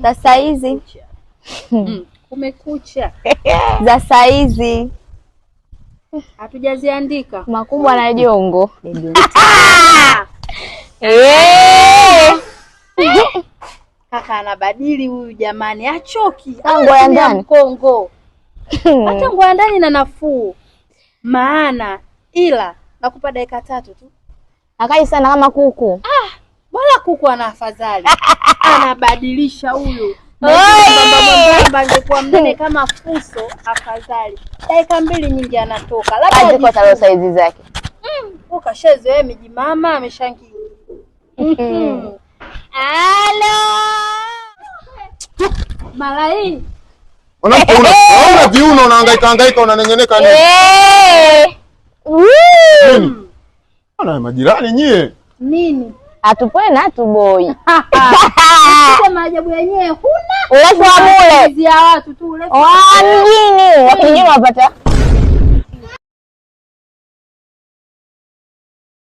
Za saizi. Kumekucha. Za saizi. Hatujaziandika. Makubwa na jongo. Kaka anabadili huyu jamani, achoki. Nguo ya ndani Kongo. Hata nguo ya ndani na nafuu. Maana ila nakupa dakika 3 tu. Akai sana kama kuku. Bora kuku ana afadhali. Anabadilisha huyu. Mbamba angekuwa mnene kama fuso afadhali. Dakika 2 nyingi anatoka. Labda kwa sababu saizi zake. Ukasheze wewe miji mama ameshangia. Halo. Malai. Unaona viuno unahangaika unanengeneka nini? Ana majirani nyie. Nini? Atupwe na tuboi. Sasa maajabu yenyewe huna. Ulefu wa mule. Zia watu tu ulefu. Mjini. Wakijini wapata